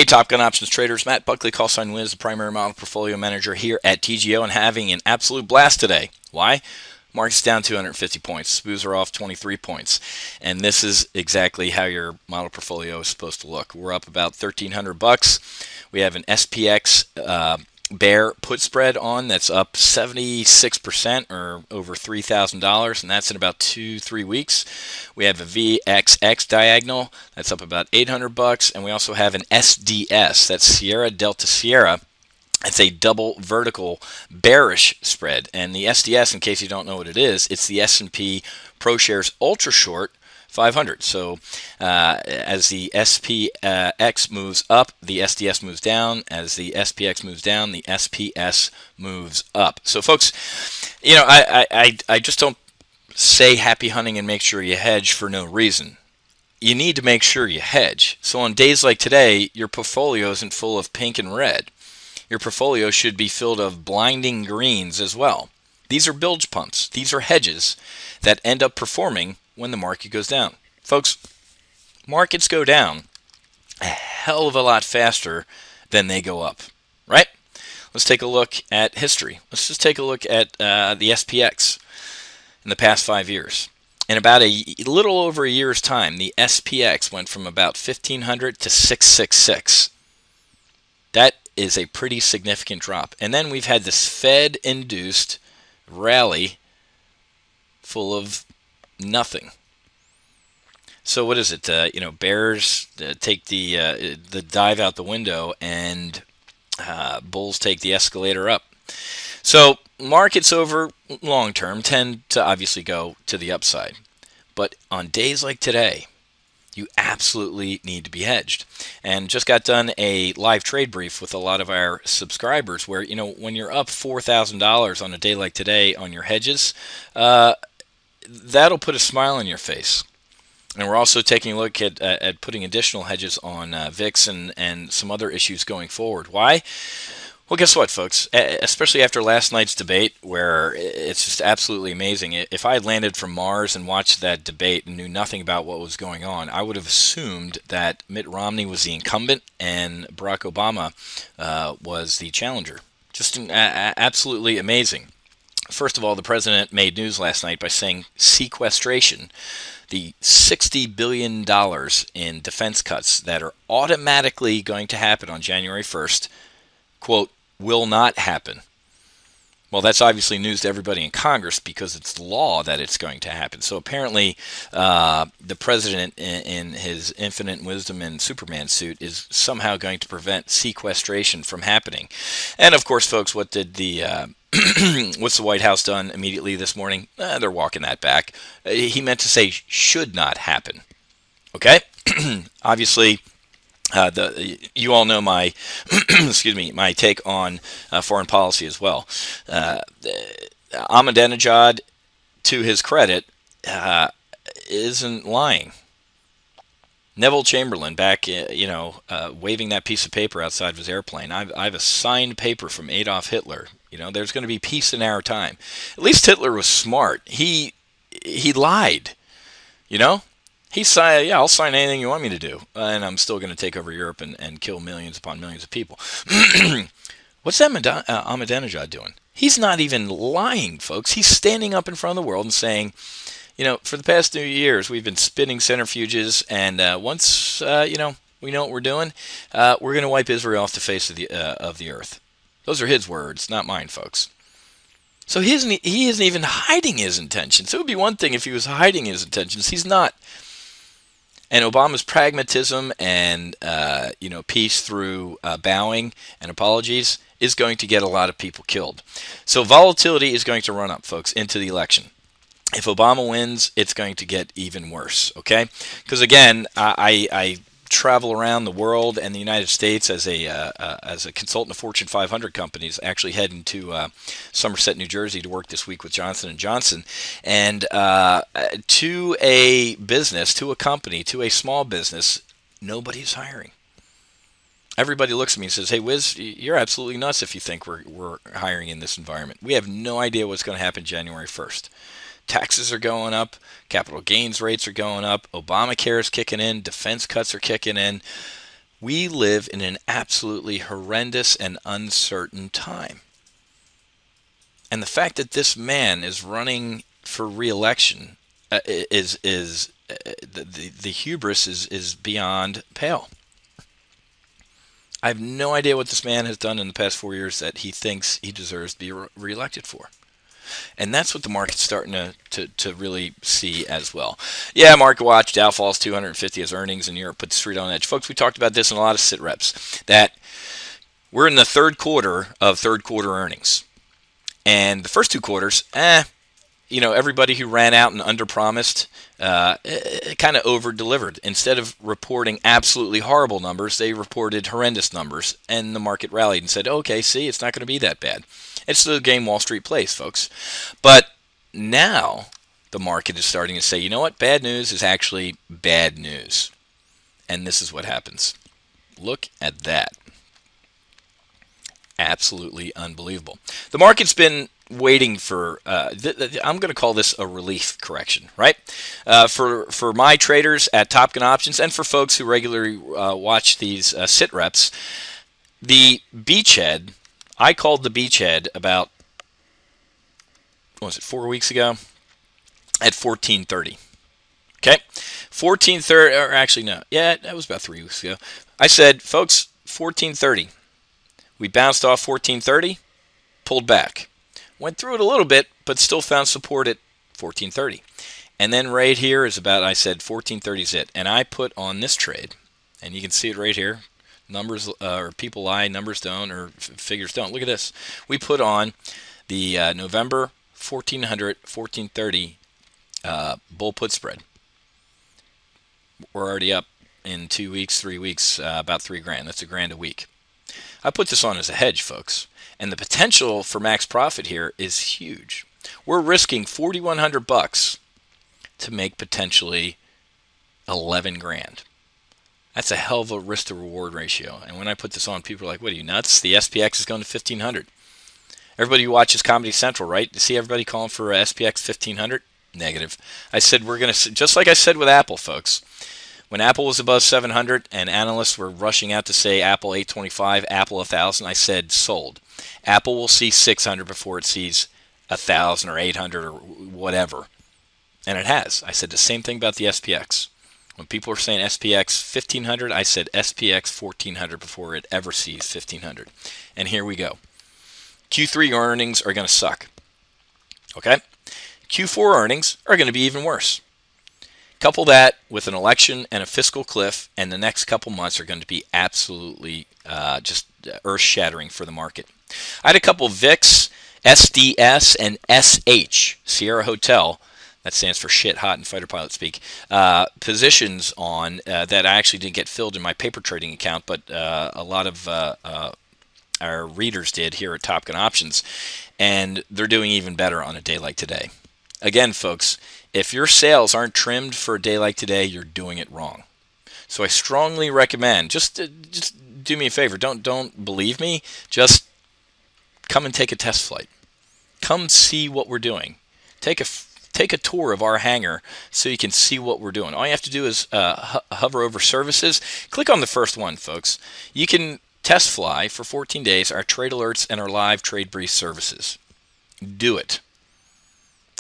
Hey, Top Gun Options traders, Matt Buckley, call sign Whiz, the primary model portfolio manager here at TGO, and having an absolute blast today. Why? Market's down 250 points. SPOOs are off 23 points. And this is exactly how your model portfolio is supposed to look. We're up about $1,300. We have an SPX bear put spread on that's up 76% or over $3,000, and that's in about 2-3 weeks. We have a VXX diagonal that's up about $800, and we also have an SDS, that's Sierra Delta Sierra. It's a double vertical bearish spread, and the SDS, in case you don't know what it is, it's the S&P ProShares Ultra Short 500. So as the SPX moves up, the SDS moves down. As the SPX moves down, the SPS moves up. So folks, you know, I just don't say happy hunting and make sure you hedge for no reason. You need to make sure you hedge. So on days like today, your portfolio isn't full of pink and red. Your portfolio should be filled of blinding greens as well. These are bilge pumps. These are hedges that end up performing when the market goes down. Folks, markets go down a hell of a lot faster than they go up, right? Let's take a look at history. Let's just take a look at the SPX in the past 5 years. In about a little over a year's time, the SPX went from about 1,500 to 666. That is a pretty significant drop. And then we've had this Fed-induced rally full of nothing. So what is it? Bears take the dive out the window, and bulls take the escalator up. So markets over long term tend to obviously go to the upside, but on days like today, you absolutely need to be hedged. And just got done a live trade brief with a lot of our subscribers where, you know, when you're up $4,000 on a day like today on your hedges, that'll put a smile on your face. And we're also taking a look at putting additional hedges on VIX and some other issues going forward. Why? Well, guess what, folks? Especially after last night's debate, where it's just absolutely amazing. If I had landed from Mars and watched that debate and knew nothing about what was going on, I would have assumed that Mitt Romney was the incumbent and Barack Obama was the challenger. Just absolutely amazing. First of all, the president made news last night by saying sequestration, the $60 billion in defense cuts that are automatically going to happen on January 1st, quote, will not happen. Well, that's obviously news to everybody in Congress because it's law that it's going to happen. So apparently the president, in his infinite wisdom and Superman suit, is somehow going to prevent sequestration from happening. And of course, folks, what did what's the White House done immediately this morning? They're walking that back. He meant to say should not happen. Okay? Obviously, you all know my excuse me, my take on foreign policy as well. Ahmadinejad, to his credit, isn't lying. Neville Chamberlain back, waving that piece of paper outside of his airplane. I've a signed paper from Adolf Hitler. You know, there's going to be peace in our time. At least Hitler was smart. He lied. You know. He said, yeah, I'll sign anything you want me to do, and I'm still going to take over Europe and kill millions upon millions of people. What's that Ahmadinejad doing? He's not even lying, folks. He's standing up in front of the world and saying, you know, for the past 2 years, we've been spinning centrifuges, and once, we know what we're doing, we're going to wipe Israel off the face of the earth. Those are his words, not mine, folks. So he isn't even hiding his intentions. It would be one thing if he was hiding his intentions. He's not. And Obama's pragmatism and peace through bowing and apologies is going to get a lot of people killed. So volatility is going to run up, folks, into the election. If Obama wins, it's going to get even worse. Okay? Because again, I travel around the world and the United States as a consultant of Fortune 500 companies. Actually heading to Somerset, New Jersey to work this week with Johnson & Johnson. And to a business, to a company, to a small business, nobody's hiring. Everybody looks at me and says, hey, Whiz, you're absolutely nuts if you think we're hiring in this environment. We have no idea what's going to happen January 1st. Taxes are going up, capital gains rates are going up, Obamacare is kicking in, defense cuts are kicking in. We live in an absolutely horrendous and uncertain time. And the fact that this man is running for re-election is the hubris is beyond pale. I have no idea what this man has done in the past 4 years that he thinks he deserves to be reelected for. And that's what the market's starting to really see as well. Yeah, market watch, Dow falls 250 as earnings in Europe put the street on edge. Folks, we talked about this in a lot of sit reps, that we're in the third quarter of third quarter earnings. And the first two quarters, everybody who ran out and underpromised kind of over-delivered. Instead of reporting absolutely horrible numbers, they reported horrendous numbers, and the market rallied and said, okay, see, it's not going to be that bad. It's the game Wall Street plays, folks. But now the market is starting to say, you know what, bad news is actually bad news. And this is what happens. Look at that. Absolutely unbelievable. The market's been waiting for, I'm going to call this a relief correction, right? For my traders at Top Gun Options and for folks who regularly watch these sit reps, the beachhead, I called the beachhead about, what was it, 4 weeks ago? At 1430. Okay? 1430, or actually no, yeah, that was about 3 weeks ago. I said, folks, 1430. We bounced off 1430, pulled back. Went through it a little bit, but still found support at 1430. And then right here is about, I said 1430 is it. And I put on this trade, and you can see it right here. Numbers, or people lie, numbers don't, or figures don't. Look at this. We put on the November 1400, 1430 bull put spread. We're already up in 2 weeks, 3 weeks, about $3,000. That's $1,000 a week. I put this on as a hedge, folks, and the potential for max profit here is huge. We're risking $4,100 to make potentially $11,000. That's a hell of a risk to reward ratio. And when I put this on, people are like, "What are you nuts? The SPX is going to 1,500." Everybody who watches Comedy Central, right? You see everybody calling for SPX 1,500? Negative. I said we're going to, just like I said with Apple, folks. When Apple was above 700 and analysts were rushing out to say Apple 825, Apple 1,000, I said sold. Apple will see 600 before it sees 1,000 or 800 or whatever. And it has. I said the same thing about the SPX. When people are saying SPX 1,500, I said SPX 1,400 before it ever sees 1,500. And here we go. Q3 earnings are going to suck. Okay? Q4 earnings are going to be even worse. Couple that with an election and a fiscal cliff, and the next couple months are going to be absolutely just earth-shattering for the market. I had a couple VIX, SDS, and SH, Sierra Hotel, that stands for shit, hot, and fighter pilot speak, positions on that I actually didn't get filled in my paper trading account, but a lot of our readers did here at Top Gun Options, and they're doing even better on a day like today. Again, folks, if your sales aren't trimmed for a day like today, you're doing it wrong. So I strongly recommend, just do me a favor. Don't believe me. Just come and take a test flight. Come see what we're doing. Take a tour of our hangar so you can see what we're doing. All you have to do is hover over services. Click on the first one, folks. You can test fly for 14 days our trade alerts and our live trade brief services. Do it.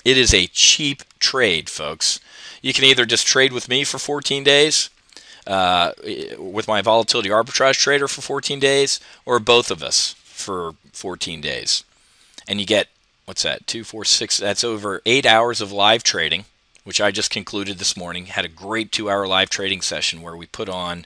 It is a cheap trade, folks. You can either just trade with me for 14 days, with my volatility arbitrage trader for 14 days, or both of us for 14 days. And you get, what's that, 2, 4, 6, that's over 8 hours of live trading, which I just concluded this morning. Had a great 2-hour live trading session where we put on,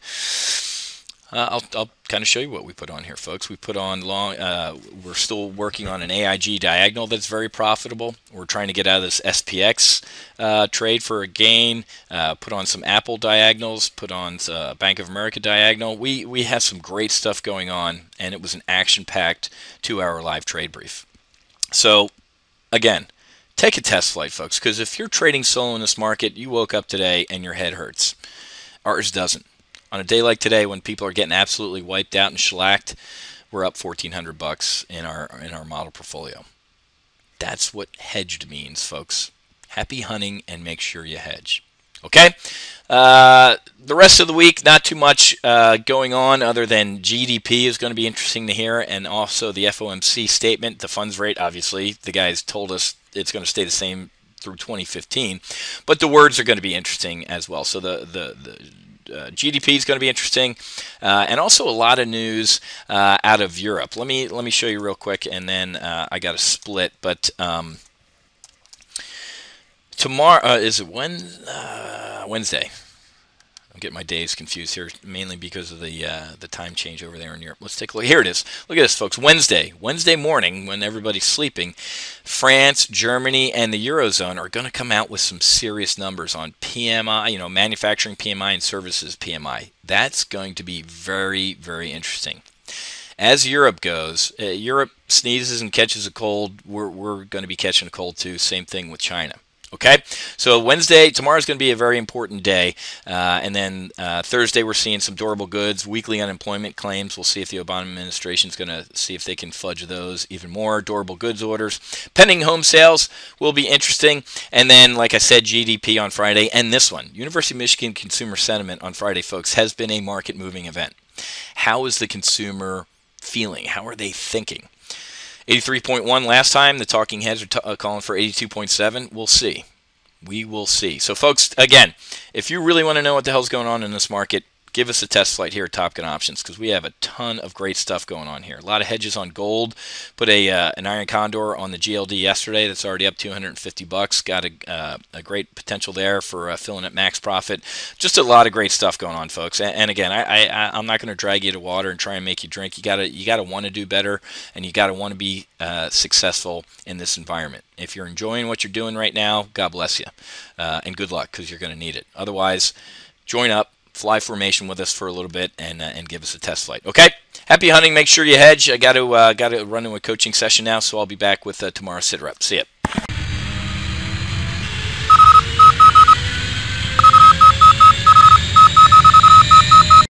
I'll kind of show you what we put on here, folks. We put on we're still working on an AIG diagonal that's very profitable. We're trying to get out of this SPX trade for a gain. Put on some Apple diagonals. Put on Bank of America diagonal. We have some great stuff going on, and it was an action-packed 2-hour live trade brief. So, again, take a test flight, folks, because if you're trading solo in this market, you woke up today and your head hurts. Ours doesn't. On a day like today, when people are getting absolutely wiped out and shellacked, we're up $1,400 in our model portfolio. That's what hedged means, folks. Happy hunting, and make sure you hedge. Okay. The rest of the week, not too much going on other than GDP is going to be interesting to hear, and also the FOMC statement, the funds rate. Obviously, the guys told us it's going to stay the same through 2015, but the words are going to be interesting as well. So the GDP is going to be interesting, and also a lot of news out of Europe. Let me show you real quick, and then I got a split. But tomorrow is it Wednesday? I'm getting my days confused here, mainly because of the time change over there in Europe. Let's take a look. Here it is. Look at this, folks. Wednesday morning, when everybody's sleeping, France, Germany, and the Eurozone are going to come out with some serious numbers on PMI, manufacturing PMI and services PMI. That's going to be very, very interesting. As Europe goes, Europe sneezes and catches a cold. We're going to be catching a cold too. Same thing with China. Okay, so tomorrow is going to be a very important day, and then Thursday we're seeing some durable goods, weekly unemployment claims. We'll see if the Obama administration is going to see if they can fudge those even more. Durable goods orders, pending home sales will be interesting, and then, like I said, GDP on Friday, and this one, University of Michigan consumer sentiment on Friday, folks, has been a market-moving event. How is the consumer feeling? How are they thinking? 83.1 last time. The talking heads are calling for 82.7. We'll see. We will see. So, folks, again, if you really want to know what the hell's going on in this market, give us a test flight here at Top Gun Options, because we have a ton of great stuff going on here. A lot of hedges on gold. Put an iron condor on the GLD yesterday. That's already up $250. Got a great potential there for filling at max profit. Just a lot of great stuff going on, folks. And again, I'm not going to drag you to water and try and make you drink. You gotta want to do better, and you gotta want to be successful in this environment. If you're enjoying what you're doing right now, God bless you, and good luck, because you're going to need it. Otherwise, join up. Fly formation with us for a little bit and give us a test flight. Okay? Happy hunting. Make sure you hedge. I got to run into a coaching session now, so I'll be back with tomorrow's sit rep. See ya.